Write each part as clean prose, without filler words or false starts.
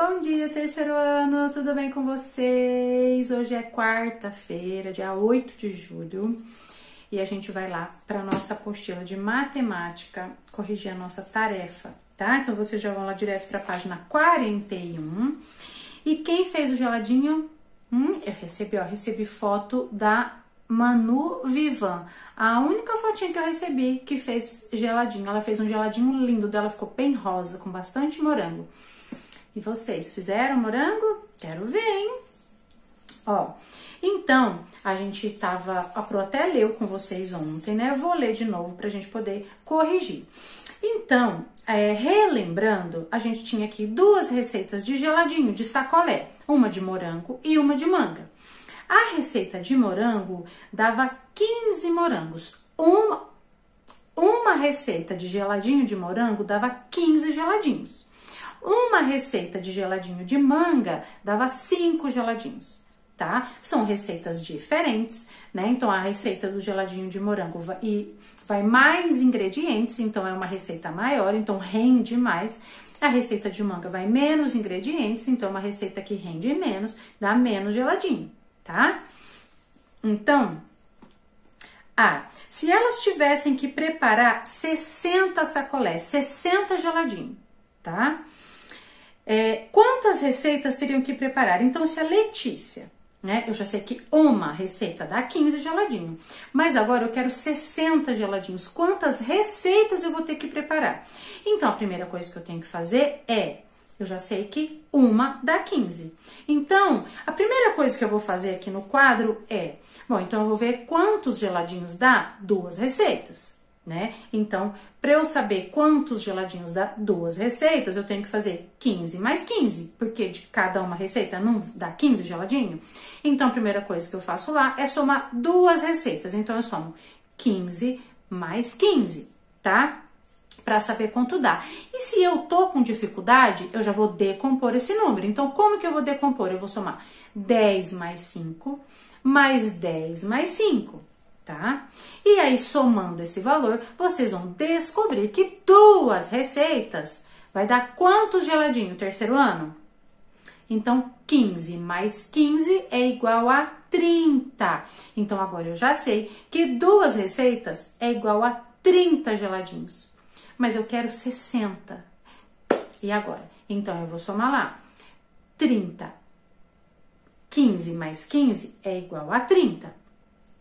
Bom dia, terceiro ano, tudo bem com vocês? Hoje é quarta-feira, dia 8 de julho, e a gente vai lá para nossa apostila de matemática, corrigir a nossa tarefa, tá? Então, vocês já vão lá direto para a página 41. E quem fez o geladinho? Eu recebi foto da Manu Vivan, a única fotinha que eu recebi que fez geladinho. Ela fez um geladinho lindo, dela ficou bem rosa, com bastante morango. E vocês fizeram morango? Quero ver, hein? Ó, então, a gente a Pro até leu com vocês ontem, né? Eu vou ler de novo pra gente poder corrigir. Então, relembrando, a gente tinha aqui duas receitas de geladinho, de sacolé. Uma de morango e uma de manga. A receita de morango dava 15 morangos. Uma receita de geladinho de morango dava 15 geladinhos. Uma receita de geladinho de manga dava 5 geladinhos, tá? São receitas diferentes, né? Então, a receita do geladinho de morango vai mais ingredientes, então é uma receita maior, então rende mais. A receita de manga vai menos ingredientes, então é uma receita que rende menos, dá menos geladinho, tá? Então, se elas tivessem que preparar 60 sacolés, 60 geladinho, tá? Quantas receitas teriam que preparar? Então, se a Letícia, né? Eu já sei que uma receita dá 15 geladinho, mas agora eu quero 60 geladinhos. Quantas receitas eu vou ter que preparar? Então, a primeira coisa que eu tenho que fazer eu já sei que uma dá 15. Então, a primeira coisa que eu vou fazer aqui no quadro então eu vou ver quantos geladinhos dá 2 receitas, né? Então, para eu saber quantos geladinhos dá 2 receitas, eu tenho que fazer 15 mais 15, porque de cada uma receita não dá 15 geladinho. Então, a primeira coisa que eu faço lá é somar 2 receitas. Então, eu somo 15 mais 15, tá? Para saber quanto dá. E se eu tô com dificuldade, eu já vou decompor esse número. Então, como que eu vou decompor? Eu vou somar 10 mais 5 mais 10 mais 5. Tá? E aí, somando esse valor, vocês vão descobrir que 2 receitas vai dar quantos geladinho terceiro ano? Então, 15 mais 15 é igual a 30. Então, agora eu já sei que 2 receitas é igual a 30 geladinhos. Mas eu quero 60. E agora? Então, eu vou somar lá. 15 mais 15 é igual a 30.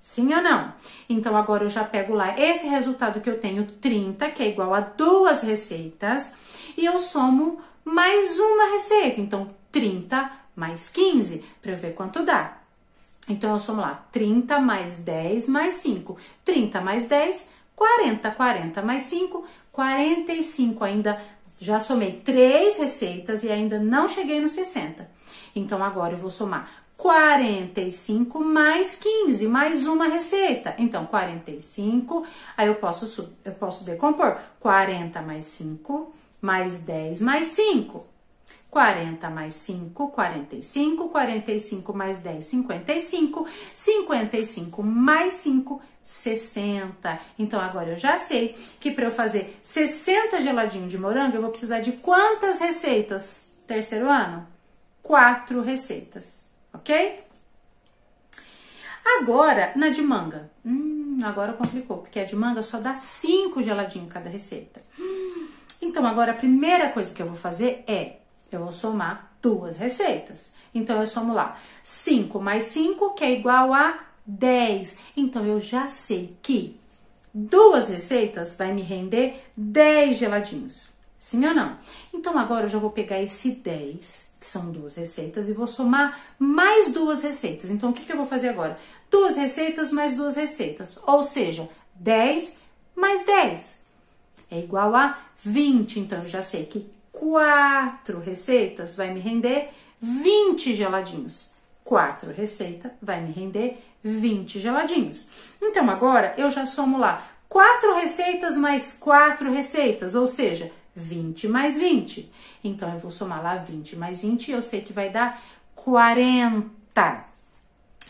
Sim ou não? Então, agora eu já pego lá esse resultado que eu tenho, 30, que é igual a 2 receitas, e eu somo mais uma receita. Então, 30 mais 15, para eu ver quanto dá. Então, eu somo lá, 30 mais 10 mais 5. 30 mais 10, 40. 40 mais 5, 45. Ainda já somei 3 receitas e ainda não cheguei no 60. Então, agora eu vou somar 45 mais 15, mais uma receita. Então, 45, aí eu posso decompor. 40 mais 5, mais 10 mais 5. 40 mais 5, 45. 45 mais 10, 55. 55 mais 5, 60. Então, agora eu já sei que para eu fazer 60 geladinho de morango, eu vou precisar de quantas receitas? Terceiro ano? 4 receitas. Ok? Agora, na de manga. Agora complicou, porque a de manga só dá 5 geladinhos cada receita. Então, agora a primeira coisa que eu vou fazer eu vou somar 2 receitas. Então, eu somo lá 5 mais 5, que é igual a 10. Então, eu já sei que 2 receitas vai me render 10 geladinhos. Sim ou não? Então, agora eu já vou pegar esse 10, que são 2 receitas, e vou somar mais 2 receitas. Então, o que eu vou fazer agora? 2 receitas mais 2 receitas, ou seja, 10 mais 10 é igual a 20. Então, eu já sei que 4 receitas vai me render 20 geladinhos. 4 receitas vai me render 20 geladinhos. Então, agora eu já somo lá 4 receitas mais 4 receitas, ou seja, 20 mais 20. Então, eu vou somar lá 20 mais 20 e eu sei que vai dar 40.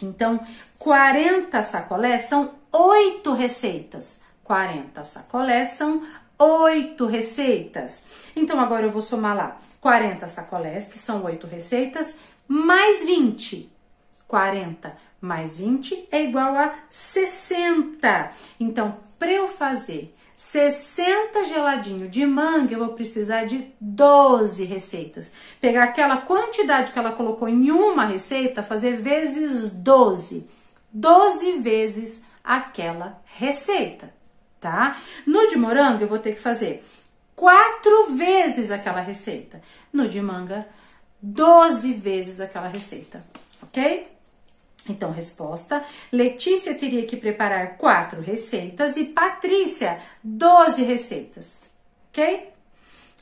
Então, 40 sacolés são 8 receitas. 40 sacolés são 8 receitas. Então, agora eu vou somar lá 40 sacolés, que são 8 receitas, mais 20. 40 mais 20 é igual a 60. Então, para eu fazer 60 geladinho de manga, eu vou precisar de 12 receitas. Pegar aquela quantidade que ela colocou em uma receita, fazer vezes 12. 12 vezes aquela receita, tá? No de morango, eu vou ter que fazer 4 vezes aquela receita. No de manga, 12 vezes aquela receita, ok? Então, resposta: Letícia teria que preparar 4 receitas e Patrícia 12 receitas, ok?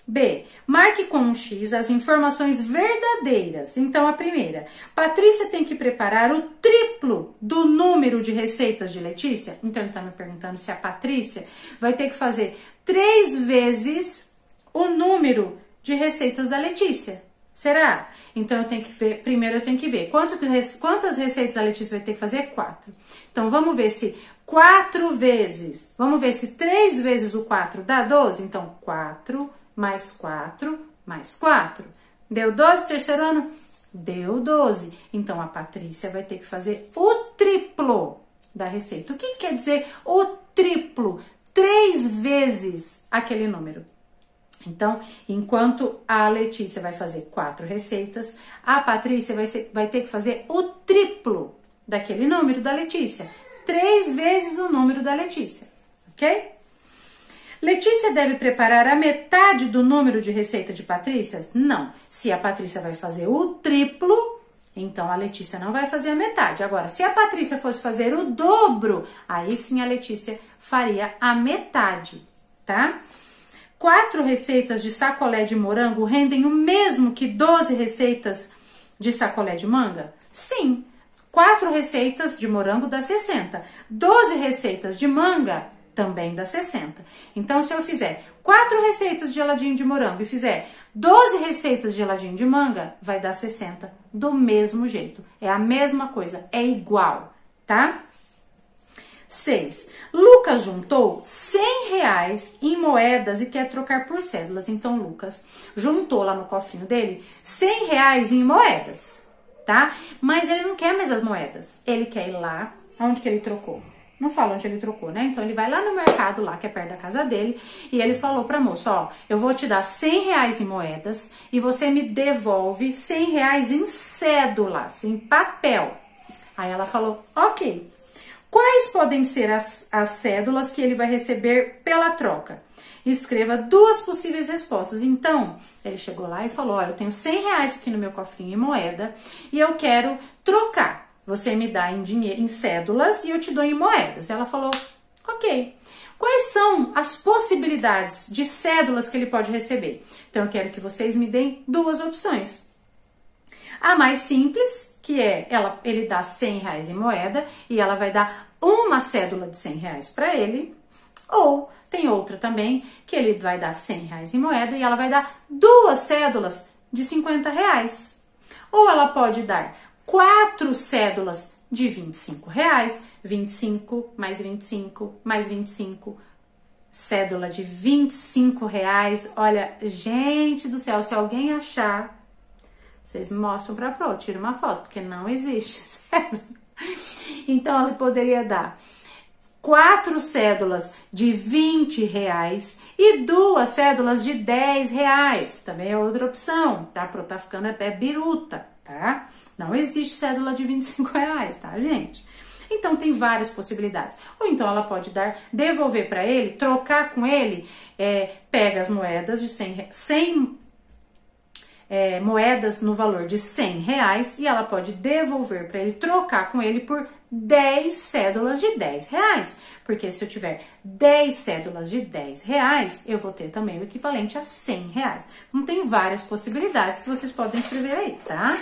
B. Marque com um X as informações verdadeiras. Então, a primeira: Patrícia tem que preparar o triplo do número de receitas de Letícia. Então, ele está me perguntando se a Patrícia vai ter que fazer 3 vezes o número de receitas da Letícia. Será? Então, eu tenho que ver, primeiro eu tenho que ver quantas receitas a Letícia vai ter que fazer? 4. Então, vamos ver se 4 vezes, vamos ver se 3 vezes o 4 dá 12. Então, 4 mais 4 mais 4. Deu 12, terceiro ano? Deu 12. Então, a Patrícia vai ter que fazer o triplo da receita. O que quer dizer o triplo? 3 vezes aquele número. Então, enquanto a Letícia vai fazer 4 receitas, a Patrícia vai ter que fazer o triplo daquele número da Letícia. 3 vezes o número da Letícia, ok? Letícia deve preparar a metade do número de receita de Patrícia? Não. Se a Patrícia vai fazer o triplo, então a Letícia não vai fazer a metade. Agora, se a Patrícia fosse fazer o dobro, aí sim a Letícia faria a metade, tá? 4 receitas de sacolé de morango rendem o mesmo que 12 receitas de sacolé de manga? Sim. 4 receitas de morango dá 60. 12 receitas de manga também dá 60. Então, se eu fizer 4 receitas de geladinho de morango e fizer 12 receitas de geladinho de manga, vai dar 60 do mesmo jeito. É a mesma coisa, é igual, tá? 6. Lucas juntou R$100 em moedas e quer trocar por cédulas. Então, Lucas juntou lá no cofrinho dele R$100 em moedas, tá? Mas ele não quer mais as moedas. Ele quer ir lá, onde que ele trocou? Não fala onde ele trocou, né? Então, ele vai lá no mercado, lá que é perto da casa dele, e ele falou pra moça, ó, eu vou te dar R$100 em moedas e você me devolve R$100 em cédulas, em papel. Aí ela falou, ok. Quais podem ser as cédulas que ele vai receber pela troca? Escreva 2 possíveis respostas. Então, ele chegou lá e falou, ó, eu tenho R$100 aqui no meu cofrinho em moeda e eu quero trocar. Você me dá em dinheiro, em cédulas, e eu te dou em moedas. Ela falou, ok. Quais são as possibilidades de cédulas que ele pode receber? Então, eu quero que vocês me deem 2 opções. A mais simples, que é ele dá R$100 em moeda e ela vai dar uma cédula de R$100 para ele. Ou tem outra também, que ele vai dar R$100 em moeda e ela vai dar 2 cédulas de R$50. Ou ela pode dar 4 cédulas de R$25, 25 mais 25 mais 25, cédula de R$25. Olha, gente do céu, se alguém achar, vocês me mostram pra Pro, tira uma foto, porque não existe cédula. Então, ele poderia dar 4 cédulas de R$20 e 2 cédulas de R$10. Também é outra opção, tá? Pro tá ficando até biruta, tá? Não existe cédula de R$25, tá, gente? Então, tem várias possibilidades. Ou então, ela pode devolver pra ele, trocar com ele, pega as moedas de 100 moedas no valor de R$100 e ela pode devolver para ele, trocar com ele por 10 cédulas de R$10. Porque se eu tiver 10 cédulas de R$10, eu vou ter também o equivalente a R$100. Então, tem várias possibilidades que vocês podem escrever aí, tá?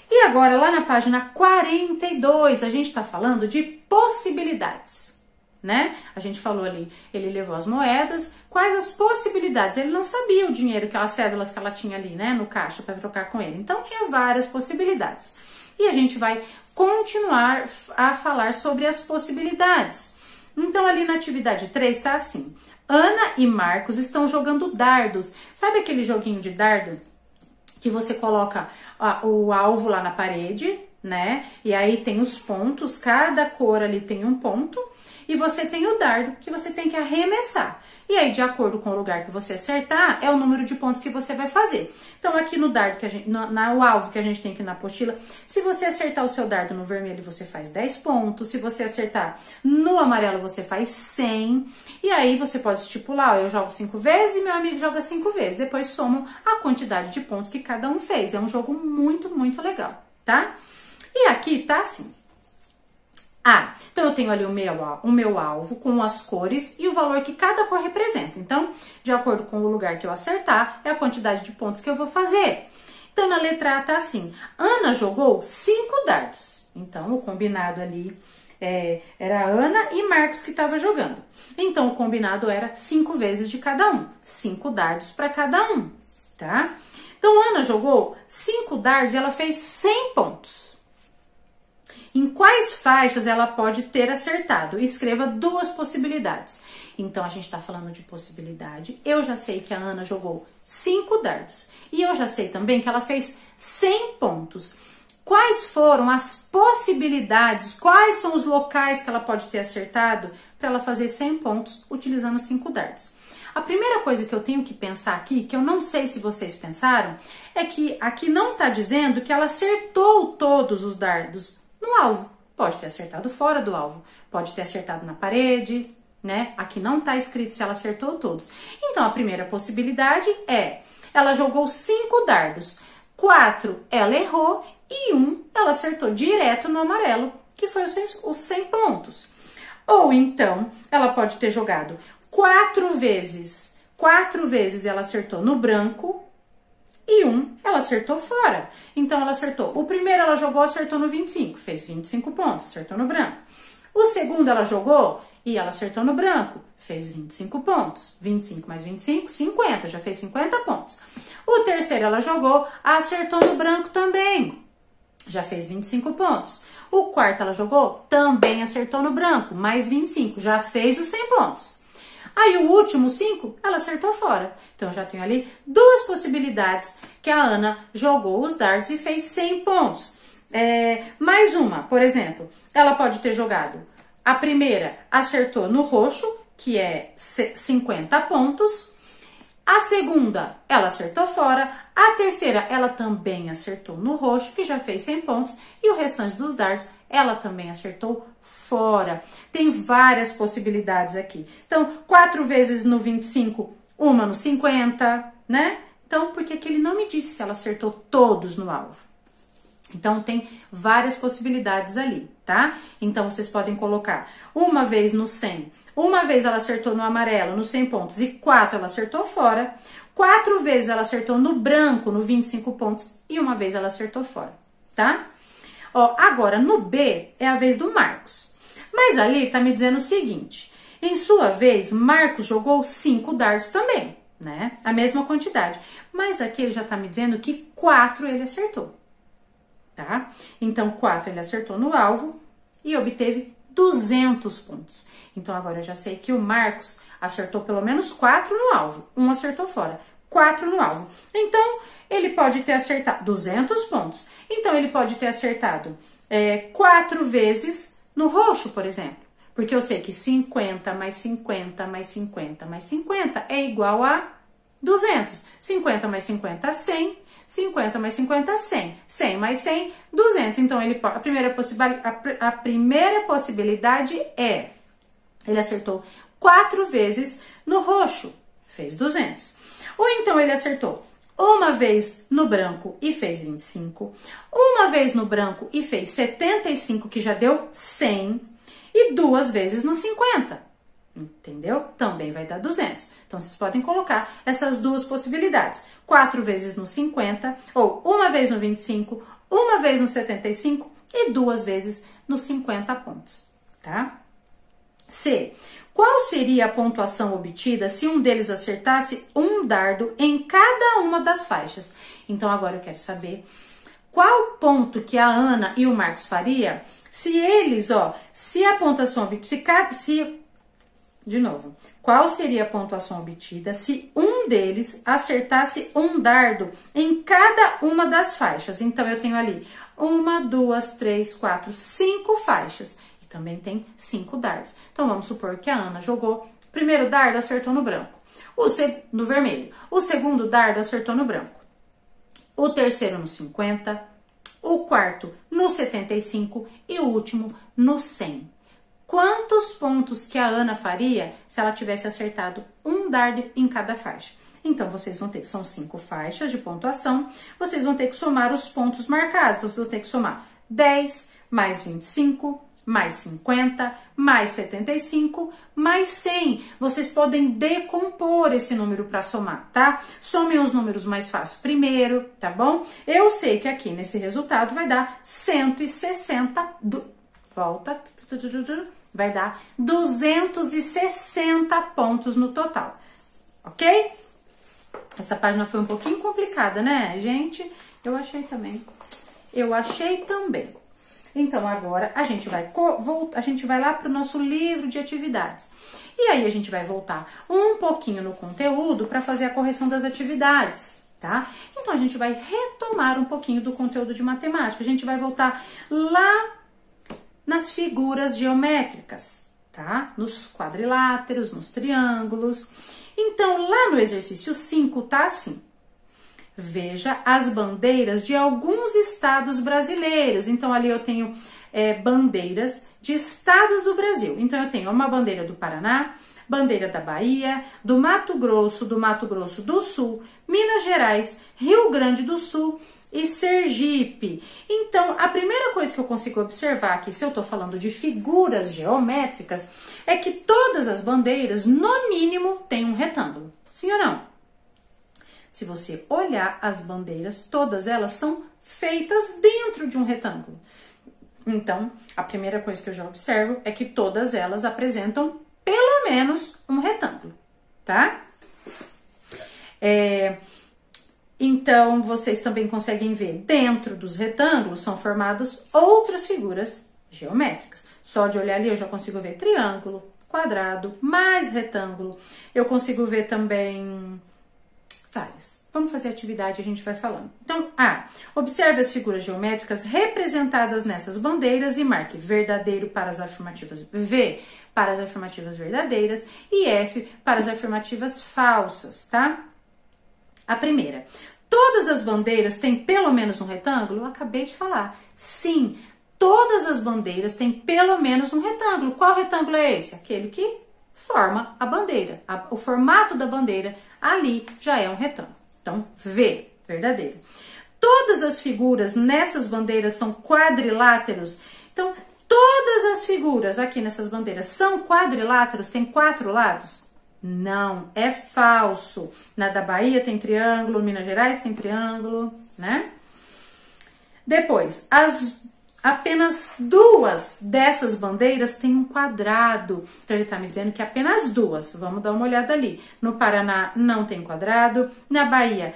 E agora, lá na página 42, a gente tá falando de possibilidades, né? A gente falou ali, ele levou as moedas, quais as possibilidades? Ele não sabia o dinheiro, as cédulas que ela tinha ali, né, no caixa para trocar com ele. Então, tinha várias possibilidades. E a gente vai continuar a falar sobre as possibilidades. Então, ali na atividade 3 tá assim. Ana e Marcos estão jogando dardos. Sabe aquele joguinho de dardo que você coloca o alvo lá na parede, né? E aí tem os pontos, cada cor ali tem um ponto. E você tem o dardo que você tem que arremessar. E aí, de acordo com o lugar que você acertar, é o número de pontos que você vai fazer. Então, aqui no dardo, que a gente, o alvo que a gente tem aqui na apostila, se você acertar o seu dardo no vermelho, você faz 10 pontos. Se você acertar no amarelo, você faz 100. E aí, você pode estipular, ó, eu jogo 5 vezes e meu amigo joga 5 vezes. Depois, somam a quantidade de pontos que cada um fez. É um jogo muito, muito legal, tá? E aqui tá assim. Então eu tenho ali o meu alvo com as cores e o valor que cada cor representa. Então, de acordo com o lugar que eu acertar, é a quantidade de pontos que eu vou fazer. Então, na letra A tá assim, Ana jogou 5 dardos. Então, o combinado ali era Ana e Marcos que estavam jogando. Então, o combinado era 5 vezes de cada um. 5 dardos para cada um, tá? Então, Ana jogou 5 dardos e ela fez 100 pontos. Em quais faixas ela pode ter acertado? Escreva 2 possibilidades. Então, a gente está falando de possibilidade. Eu já sei que a Ana jogou 5 dardos. E eu já sei também que ela fez 100 pontos. Quais foram as possibilidades, quais são os locais que ela pode ter acertado para ela fazer 100 pontos utilizando 5 dardos? A primeira coisa que eu tenho que pensar aqui, que eu não sei se vocês pensaram, é que aqui não está dizendo que ela acertou todos os dardos no alvo. Pode ter acertado fora do alvo, pode ter acertado na parede, né? Aqui não tá escrito se ela acertou todos. Então, a primeira possibilidade é, ela jogou 5 dardos, 4 ela errou e 1 ela acertou direto no amarelo, que foi os 100 pontos. Ou então, ela pode ter jogado 4 vezes ela acertou no branco, e 1 ela acertou fora. Então, ela acertou. O primeiro ela jogou, acertou no 25, fez 25 pontos, acertou no branco. O segundo ela jogou e ela acertou no branco, fez 25 pontos. 25 mais 25, 50, já fez 50 pontos. O terceiro ela jogou, acertou no branco também, já fez 25 pontos. O quarto ela jogou, também acertou no branco, mais 25, já fez os 100 pontos. Aí o último 5, ela acertou fora. Então, eu já tenho ali 2 possibilidades que a Ana jogou os dardos e fez 100 pontos. Mais uma, por exemplo, ela pode ter jogado. A primeira acertou no roxo, que é 50 pontos. A segunda, ela acertou fora. A terceira, ela também acertou no roxo, que já fez 100 pontos. E o restante dos dardos, ela também acertou fora. Tem várias possibilidades aqui. Então, 4 vezes no 25, uma no 50, né? Então, porque aqui ele não me disse se ela acertou todos no alvo. Então, tem várias possibilidades ali, tá? Então, vocês podem colocar uma vez no 100, uma vez ela acertou no amarelo, nos 100 pontos, e 4 ela acertou fora. 4 vezes ela acertou no branco, no 25 pontos, e uma vez ela acertou fora, tá? Ó, agora, no B, é a vez do Marcos. Mas ali tá me dizendo o seguinte, em sua vez, Marcos jogou 5 dardos também, né? A mesma quantidade. Mas aqui ele já tá me dizendo que 4 ele acertou, tá? Então, 4 ele acertou no alvo e obteve 200 pontos. Então, agora eu já sei que o Marcos acertou pelo menos 4 no alvo. 1 acertou fora, 4 no alvo. Então, ele pode ter acertado 200 pontos. Então, ele pode ter acertado 4 vezes no roxo, por exemplo. Porque eu sei que 50 mais 50 mais 50 mais 50 é igual a 200. 50 mais 50, 100. 50 mais 50, 100. 100 mais 100, 200. Então, a primeira possibilidade é, ele acertou 4 vezes no roxo, fez 200. Ou então, ele acertou uma vez no branco e fez 25, uma vez no branco e fez 75, que já deu 100, e 2 vezes no 50, entendeu? Também vai dar 200. Então, vocês podem colocar essas 2 possibilidades. 4 vezes no 50, ou uma vez no 25, uma vez no 75 e 2 vezes nos 50 pontos, tá? C. Qual seria a pontuação obtida se um deles acertasse um dardo em cada uma das faixas? Então, agora eu quero saber qual ponto que a Ana e o Marcos faria se eles, se a pontuação obtida, De novo, qual seria a pontuação obtida se um deles acertasse um dardo em cada uma das faixas? Então, eu tenho ali 1, 2, 3, 4, 5 faixas. E também tem 5 dardos. Então, vamos supor que a Ana jogou o primeiro dardo, acertou no branco. No vermelho. O segundo dardo acertou no branco. O terceiro no 50. O quarto no 75. E o último no 100. Quantos pontos que a Ana faria se ela tivesse acertado um dardo em cada faixa? Então, vocês vão ter, são 5 faixas de pontuação, vocês vão ter que somar os pontos marcados. Então, vocês vão ter que somar 10, mais 25, mais 50, mais 75, mais 100. Vocês podem decompor esse número para somar, tá? Somem os números mais fáceis primeiro, tá bom? Eu sei que aqui nesse resultado vai dar 160, vai dar 260 pontos no total, ok? Essa página foi um pouquinho complicada, né, gente? Eu achei também. Então, agora a gente vai lá para o nosso livro de atividades. E aí a gente vai voltar um pouquinho no conteúdo para fazer a correção das atividades, tá? Então, a gente vai retomar um pouquinho do conteúdo de matemática. A gente vai voltar lá nas figuras geométricas, tá? Nos quadriláteros, nos triângulos. Então, lá no exercício 5 tá assim. Veja as bandeiras de alguns estados brasileiros. Então, ali eu tenho bandeiras de estados do Brasil. Então, eu tenho uma bandeira do Paraná, bandeira da Bahia, do Mato Grosso do Sul, Minas Gerais, Rio Grande do Sul e Sergipe. Então, a primeira coisa que eu consigo observar aqui, se eu estou falando de figuras geométricas, é que todas as bandeiras, no mínimo, têm um retângulo. Sim ou não? Se você olhar as bandeiras, todas elas são feitas dentro de um retângulo. Então, a primeira coisa que eu já observo é que todas elas apresentam pelo menos um retângulo, tá? Então, vocês também conseguem ver, dentro dos retângulos são formadas outras figuras geométricas. Só de olhar ali eu já consigo ver triângulo, quadrado, mais retângulo. Eu consigo ver também várias. Vamos fazer a atividade e a gente vai falando. Então, A. Observe as figuras geométricas representadas nessas bandeiras e marque verdadeiro para as afirmativas V para as afirmativas verdadeiras e F para as afirmativas falsas, tá? A primeira. Todas as bandeiras têm pelo menos um retângulo? Eu acabei de falar. Sim, todas as bandeiras têm pelo menos um retângulo. Qual retângulo é esse? Aquele que forma a bandeira. O formato da bandeira ali já é um retângulo. Então, V, verdadeiro. Todas as figuras nessas bandeiras são quadriláteros. Então, todas as figuras aqui nessas bandeiras são quadriláteros? Tem 4 lados? Não, é falso. Na da Bahia tem triângulo, Minas Gerais tem triângulo, né? Depois, apenas 2 dessas bandeiras têm um quadrado. Então, ele tá me dizendo que apenas 2. Vamos dar uma olhada ali. No Paraná não tem quadrado. Na Bahia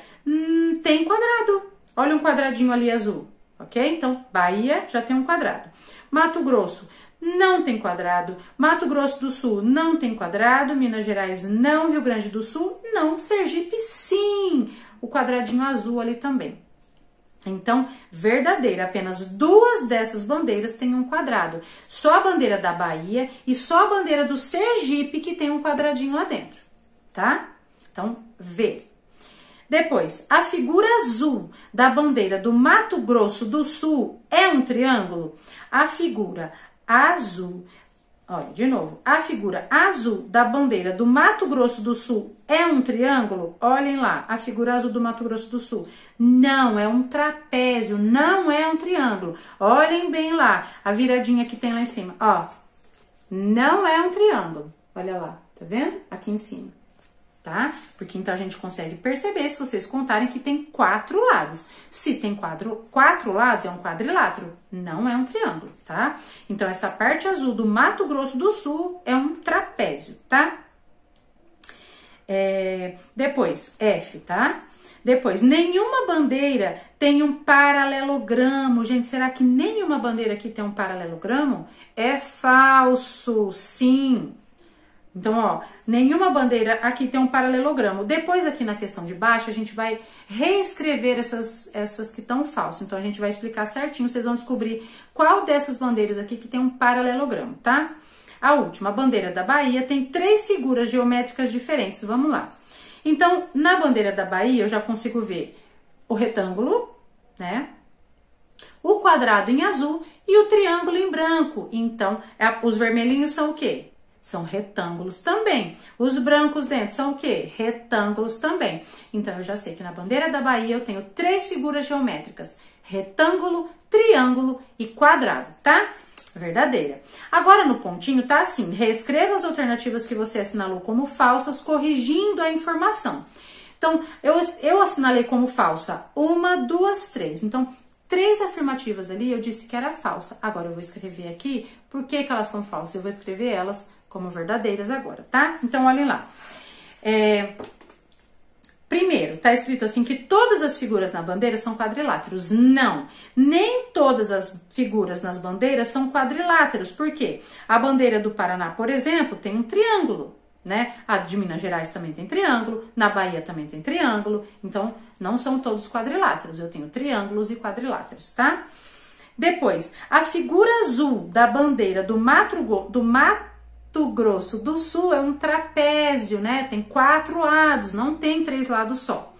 tem quadrado. Olha um quadradinho ali azul, ok? Então, Bahia já tem um quadrado. Mato Grosso não tem quadrado. Mato Grosso do Sul não tem quadrado. Minas Gerais não. Rio Grande do Sul não. Sergipe sim. O quadradinho azul ali também. Então, verdadeiro, apenas 2 dessas bandeiras têm um quadrado. Só a bandeira da Bahia e só a bandeira do Sergipe que tem um quadradinho lá dentro, tá? Então, V. Depois, a figura azul da bandeira do Mato Grosso do Sul é um triângulo? A figura azul, olha, de novo, a figura azul da bandeira do Mato Grosso do Sul é um triângulo? Olhem lá, a figura azul do Mato Grosso do Sul. Não, é um trapézio, não é um triângulo. Olhem bem lá, a viradinha que tem lá em cima, ó. Não é um triângulo, olha lá, tá vendo? Aqui em cima, tá? Porque então a gente consegue perceber, se vocês contarem, que tem 4 lados. Se tem 4 lados, é um quadrilátero, não é um triângulo, tá? Então, essa parte azul do Mato Grosso do Sul é um trapézio, tá? Depois, F, tá? Depois, nenhuma bandeira tem um paralelogramo. Gente, será que nenhuma bandeira aqui tem um paralelogramo? É falso, sim. Então, ó, nenhuma bandeira aqui tem um paralelogramo. Depois, aqui na questão de baixo, a gente vai reescrever essas que estão falsas. Então, a gente vai explicar certinho, vocês vão descobrir qual dessas bandeiras aqui que tem um paralelogramo, tá? A última, a bandeira da Bahia, tem 3 figuras geométricas diferentes. Vamos lá. Então, na bandeira da Bahia, eu já consigo ver o retângulo, né? O quadrado em azul e o triângulo em branco. Então, os vermelhinhos são o quê? São retângulos também. Os brancos dentro são o quê? Retângulos também. Então, eu já sei que na bandeira da Bahia eu tenho 3 figuras geométricas. Retângulo, triângulo e quadrado, tá? Verdadeira. Agora, no pontinho, tá assim. Reescreva as alternativas que você assinalou como falsas, corrigindo a informação. Então, eu assinalei como falsa 1, 2, 3. Então, 3 afirmativas ali eu disse que era falsa. Agora, eu vou escrever aqui por que elas são falsas. Eu vou escrever elas como verdadeiras agora, tá? Então, olhem lá. Primeiro, tá escrito assim que todas as figuras na bandeira são quadriláteros. Não, nem todas as figuras nas bandeiras são quadriláteros. Por quê? A bandeira do Paraná, por exemplo, tem um triângulo, né? A de Minas Gerais também tem triângulo, na Bahia também tem triângulo. Então, não são todos quadriláteros. Eu tenho triângulos e quadriláteros, tá? Depois, a figura azul da bandeira do Mato Grosso do Sul é um trapézio, né? Tem 4 lados, não tem 3 lados só.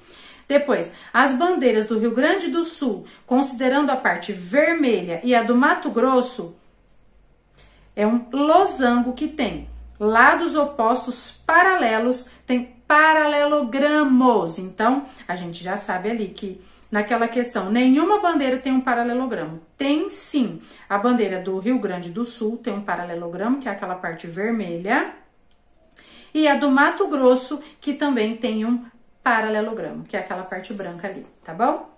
Depois, as bandeiras do Rio Grande do Sul, considerando a parte vermelha e a do Mato Grosso, é um losango que tem lados opostos paralelos, tem paralelogramos. Então, a gente já sabe ali que naquela questão, nenhuma bandeira tem um paralelogramo. Tem sim. A bandeira do Rio Grande do Sul tem um paralelogramo, que é aquela parte vermelha. E a do Mato Grosso, que também tem um paralelogramo, que é aquela parte branca ali, tá bom?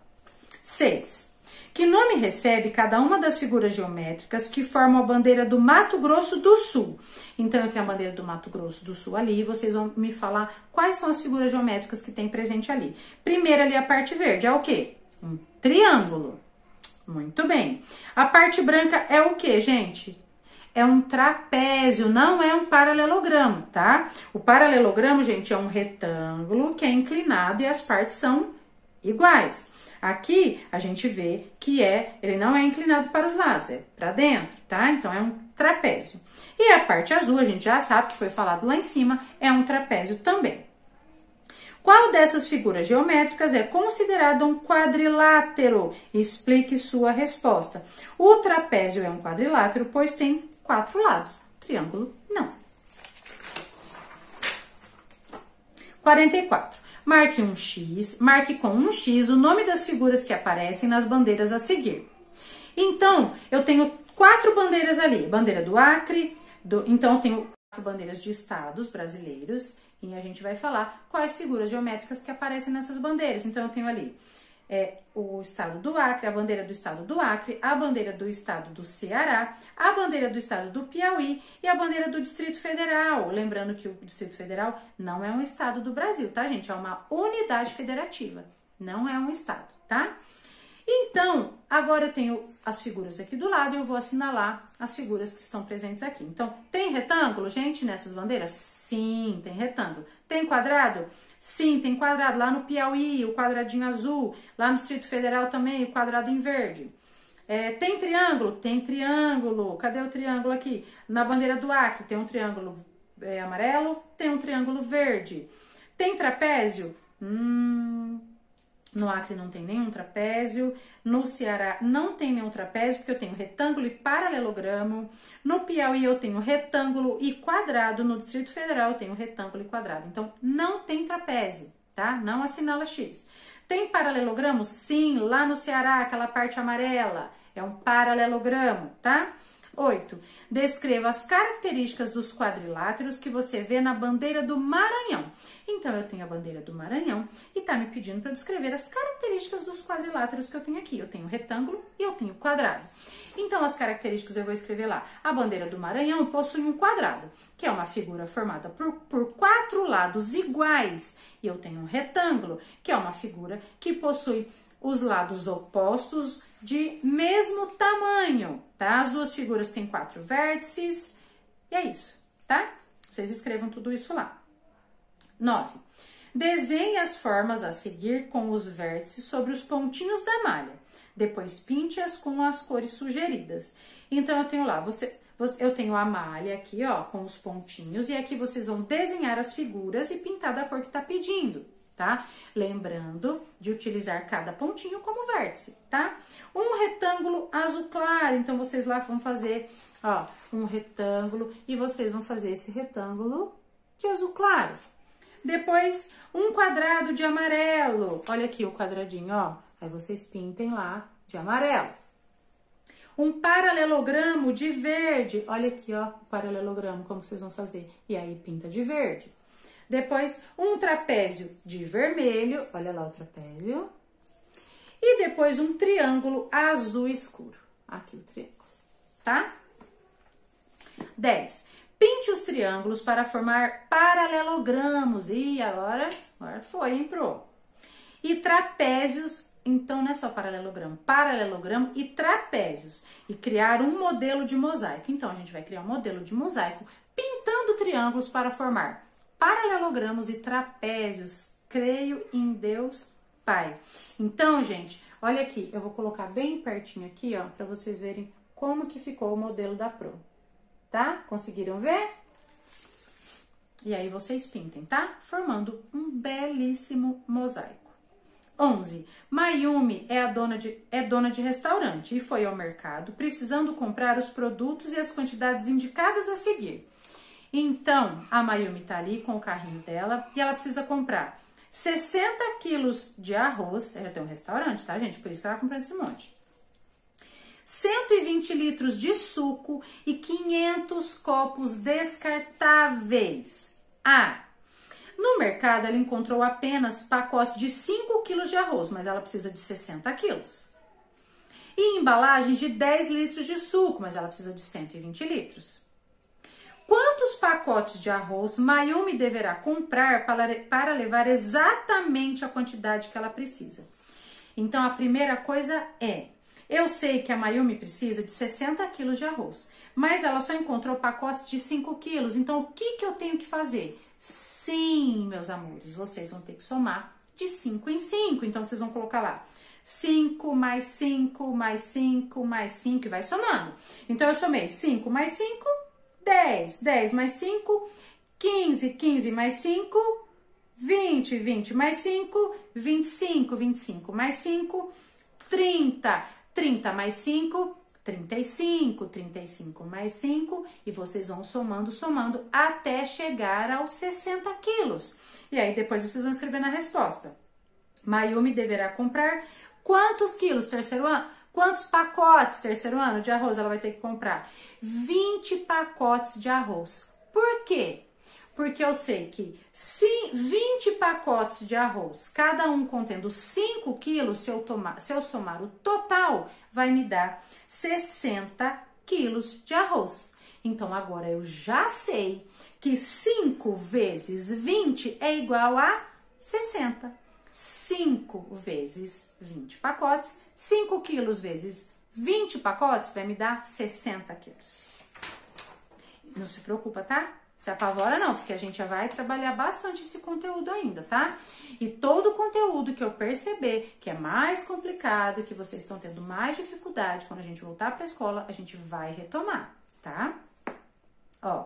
6. Que nome recebe cada uma das figuras geométricas que formam a bandeira do Mato Grosso do Sul? Então, eu tenho a bandeira do Mato Grosso do Sul ali, e vocês vão me falar quais são as figuras geométricas que tem presente ali. Primeiro ali, a parte verde, é o quê? Um triângulo. Muito bem. A parte branca é o quê, gente? É um trapézio, não é um paralelogramo, tá? O paralelogramo, gente, é um retângulo que é inclinado e as partes são iguais. Aqui, a gente vê que ele não é inclinado para os lados, é para dentro, tá? Então, é um trapézio. E a parte azul, a gente já sabe que foi falado lá em cima, é um trapézio também. Qual dessas figuras geométricas é considerado um quadrilátero? Explique sua resposta. O trapézio é um quadrilátero, pois tem 4 lados. Triângulo, não. 44. Marque com um X o nome das figuras que aparecem nas bandeiras a seguir. Então, eu tenho 4 bandeiras ali. Bandeira do Acre, então eu tenho 4 bandeiras de estados brasileiros. E a gente vai falar quais figuras geométricas que aparecem nessas bandeiras. Então, eu tenho ali o estado do Acre, a bandeira do estado do Acre, a bandeira do estado do Ceará, a bandeira do estado do Piauí e a bandeira do Distrito Federal. Lembrando que o Distrito Federal não é um estado do Brasil, tá, gente? É uma unidade federativa, não é um estado, tá? Então, agora eu tenho as figuras aqui do lado e eu vou assinalar as figuras que estão presentes aqui. Então, tem retângulo, gente, nessas bandeiras? Sim, tem retângulo. Tem quadrado? Sim, tem quadrado. Lá no Piauí, o quadradinho azul. Lá no Distrito Federal também, o quadrado em verde. Tem triângulo? Tem triângulo. Cadê o triângulo aqui? Na bandeira do Acre, tem um triângulo amarelo, tem um triângulo verde. Tem trapézio? No Acre não tem nenhum trapézio, no Ceará não tem nenhum trapézio, porque eu tenho retângulo e paralelogramo. No Piauí eu tenho retângulo e quadrado, no Distrito Federal eu tenho retângulo e quadrado. Então, não tem trapézio, tá? Não assinala X. Tem paralelogramo? Sim, lá no Ceará, aquela parte amarela, é um paralelogramo, tá? 8. Descreva as características dos quadriláteros que você vê na bandeira do Maranhão. Então, eu tenho a bandeira do Maranhão e tá me pedindo para descrever as características dos quadriláteros que eu tenho aqui. Eu tenho retângulo e eu tenho quadrado. Então, as características eu vou escrever lá. A bandeira do Maranhão possui um quadrado, que é uma figura formada por 4 lados iguais. E eu tenho um retângulo, que é uma figura que possui os lados opostos de mesmo tamanho, tá? As duas figuras têm 4 vértices e é isso, tá? Vocês escrevam tudo isso lá. 9. Desenhe as formas a seguir com os vértices sobre os pontinhos da malha. Depois pinte-as com as cores sugeridas. Então, eu tenho lá, eu tenho a malha aqui, ó, com os pontinhos. E aqui vocês vão desenhar as figuras e pintar da cor que tá pedindo, tá? Lembrando de utilizar cada pontinho como vértice, tá? Um retângulo azul claro. Então, vocês lá vão fazer, ó, um retângulo. E vocês vão fazer esse retângulo de azul claro. Depois, um quadrado de amarelo. Olha aqui o quadradinho, ó. Aí vocês pintem lá de amarelo. Um paralelogramo de verde. Olha aqui, ó, o paralelogramo, como vocês vão fazer. E aí, pinta de verde. Depois, um trapézio de vermelho. Olha lá o trapézio. E depois, um triângulo azul escuro. Aqui o triângulo, tá? 10. Pinte os triângulos para formar paralelogramos. E agora foi, hein, pro? E trapézios, então não é só paralelogramo e trapézios. E criar um modelo de mosaico. Então, a gente vai criar um modelo de mosaico pintando triângulos para formar paralelogramos e trapézios. Creio em Deus Pai. Então, gente, olha aqui, eu vou colocar bem pertinho aqui, ó, para vocês verem como que ficou o modelo da Pro. Tá? Conseguiram ver? E aí vocês pintem, tá? Formando um belíssimo mosaico. 11. Mayumi é dona de restaurante e foi ao mercado precisando comprar os produtos e as quantidades indicadas a seguir. Então, a Mayumi tá ali com o carrinho dela e ela precisa comprar 60 quilos de arroz. Ela tem um restaurante, tá, gente? Por isso que ela vai comprar esse monte. 120 litros de suco e 500 copos descartáveis. No mercado, ela encontrou apenas pacotes de 5 quilos de arroz, mas ela precisa de 60 quilos. E embalagens de 10 litros de suco, mas ela precisa de 120 litros. Quantos pacotes de arroz Mayumi deverá comprar para levar exatamente a quantidade que ela precisa? Então, a primeira coisa é... Eu sei que a Mayumi precisa de 60 quilos de arroz, mas ela só encontrou pacotes de 5 quilos. Então, o que eu tenho que fazer? Sim, meus amores, vocês vão ter que somar de 5 em 5. Então, vocês vão colocar lá 5 mais 5 mais 5 mais 5 e vai somando. Então, eu somei 5 mais 5, 10. 10 mais 5, 15. 15 mais 5, 20. 20 mais 5, 25. 25 mais 5, 30. 30 mais 5, 35, 35 mais 5, e vocês vão somando, até chegar aos 60 quilos. E aí, depois vocês vão escrever na resposta. Mayumi deverá comprar quantos quilos, terceiro ano? Quantos pacotes, terceiro ano, de arroz ela vai ter que comprar? 20 pacotes de arroz. Por quê? Porque eu sei que 20 pacotes de arroz, cada um contendo 5 quilos, se eu somar o total, vai me dar 60 quilos de arroz. Então, agora eu já sei que 5 vezes 20 é igual a 60. 5 vezes 20 pacotes, 5 quilos vezes 20 pacotes vai me dar 60 quilos. Não se preocupa, tá? Se apavora não, porque a gente já vai trabalhar bastante esse conteúdo ainda, tá? E todo o conteúdo que eu perceber que é mais complicado, que vocês estão tendo mais dificuldade, quando a gente voltar para a escola, a gente vai retomar, tá? Ó,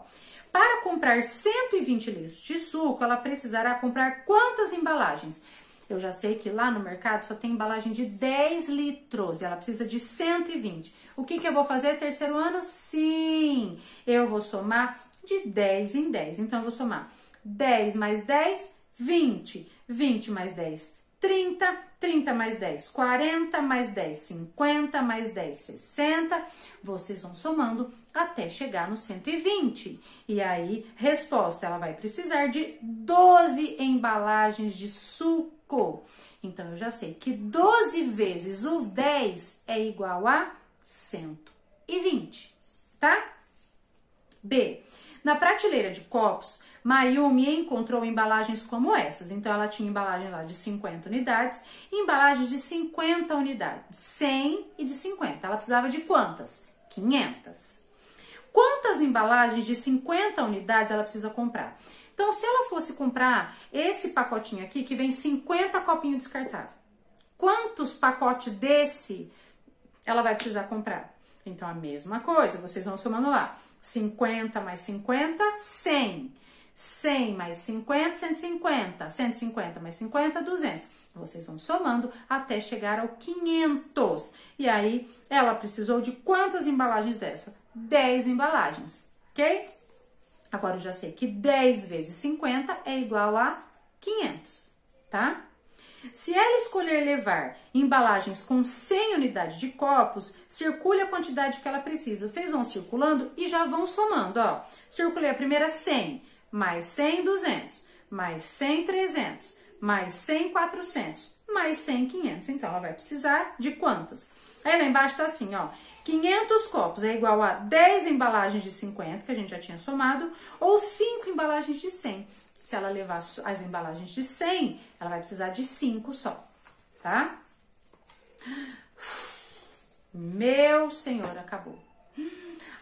para comprar 120 litros de suco, ela precisará comprar quantas embalagens? Eu já sei que lá no mercado só tem embalagem de 10 litros, e ela precisa de 120. O que eu vou fazer terceiro ano? Sim, eu vou somar de 10 em 10. Então, eu vou somar 10 mais 10, 20. 20 mais 10, 30. 30 mais 10, 40. Mais 10, 50. Mais 10, 60. Vocês vão somando até chegar no 120. E aí, resposta, ela vai precisar de 12 embalagens de suco. Então, eu já sei que 12 vezes o 10 é igual a 120, tá? B. Na prateleira de copos, Mayumi encontrou embalagens como essas. Então, ela tinha embalagem lá de 50 unidades e embalagens de 50 unidades, 100 e de 50. Ela precisava de quantas? 500. quantas embalagens de 50 unidades ela precisa comprar. Então, se ela fosse comprar esse pacotinho aqui, que vem 50 copinhos descartáveis, quantos pacotes desse ela vai precisar comprar? Então, a mesma coisa, vocês vão somando lá. 50 mais 50, 100. 100 mais 50, 150. 150 mais 50, 200. Vocês vão somando até chegar ao 500. E aí, ela precisou de quantas embalagens dessa? 10 embalagens, ok? Agora, eu já sei que 10 vezes 50 é igual a 500, tá? Se ela escolher levar embalagens com 100 unidades de copos, circule a quantidade que ela precisa. Vocês vão circulando e já vão somando, ó. Circulei a primeira 100, mais 100, 200, mais 100, 300, mais 100, 400, mais 100, 500. Então, ela vai precisar de quantas? Aí, lá embaixo tá assim, ó. 500 copos é igual a 10 embalagens de 50, que a gente já tinha somado, ou 5 embalagens de 100. Se ela levar as embalagens de 100, ela vai precisar de 5 só, tá? Meu Senhor, acabou.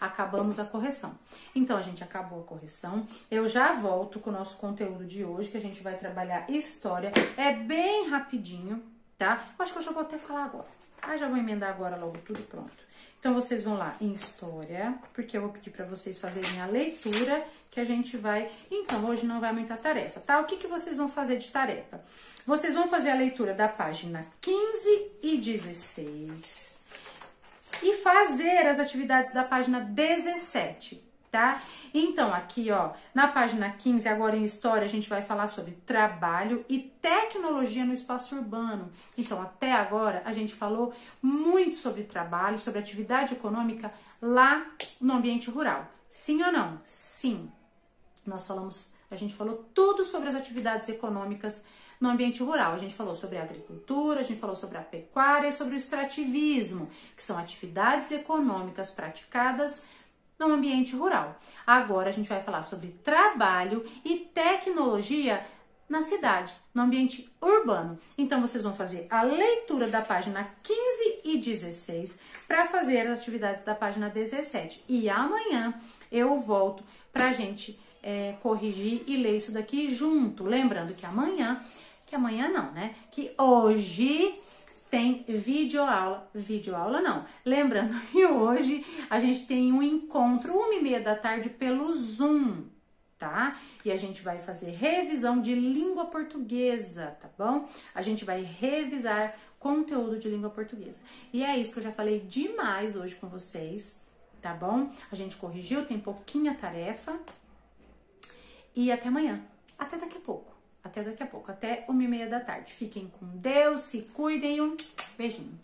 Acabamos a correção. Então, a gente acabou a correção. Eu já volto com o nosso conteúdo de hoje, que a gente vai trabalhar história. É bem rapidinho, tá? Eu acho que eu já vou até falar agora. Ah, já vou emendar agora logo tudo pronto. Então, vocês vão lá em história, porque eu vou pedir para vocês fazerem a leitura, que a gente vai... Então, hoje não vai muita tarefa, tá? O que que vocês vão fazer de tarefa? Vocês vão fazer a leitura da página 15 e 16 e fazer as atividades da página 17, tá? Então, aqui, ó, na página 15, agora em história, a gente vai falar sobre trabalho e tecnologia no espaço urbano. Então, até agora, a gente falou muito sobre trabalho, sobre atividade econômica lá no ambiente rural. Sim ou não? Sim. A gente falou tudo sobre as atividades econômicas no ambiente rural. A gente falou sobre a agricultura, a gente falou sobre a pecuária e sobre o extrativismo, que são atividades econômicas praticadas no ambiente rural. Agora a gente vai falar sobre trabalho e tecnologia na cidade, no ambiente urbano. Então vocês vão fazer a leitura da página 15 e 16 para fazer as atividades da página 17. E amanhã eu volto para a gente corrigir e ler isso daqui junto. Lembrando que amanhã não, né? Que hoje tem videoaula. Videoaula não. Lembrando que hoje a gente tem um encontro 1h30 da tarde pelo Zoom, tá? E a gente vai fazer revisão de língua portuguesa, tá bom? A gente vai revisar conteúdo de língua portuguesa. E é isso que eu já falei demais hoje com vocês, tá bom? A gente corrigiu, tem pouquinha tarefa. E até amanhã. Até daqui a pouco. Até 1h30 da tarde. Fiquem com Deus, se cuidem. Um beijinho.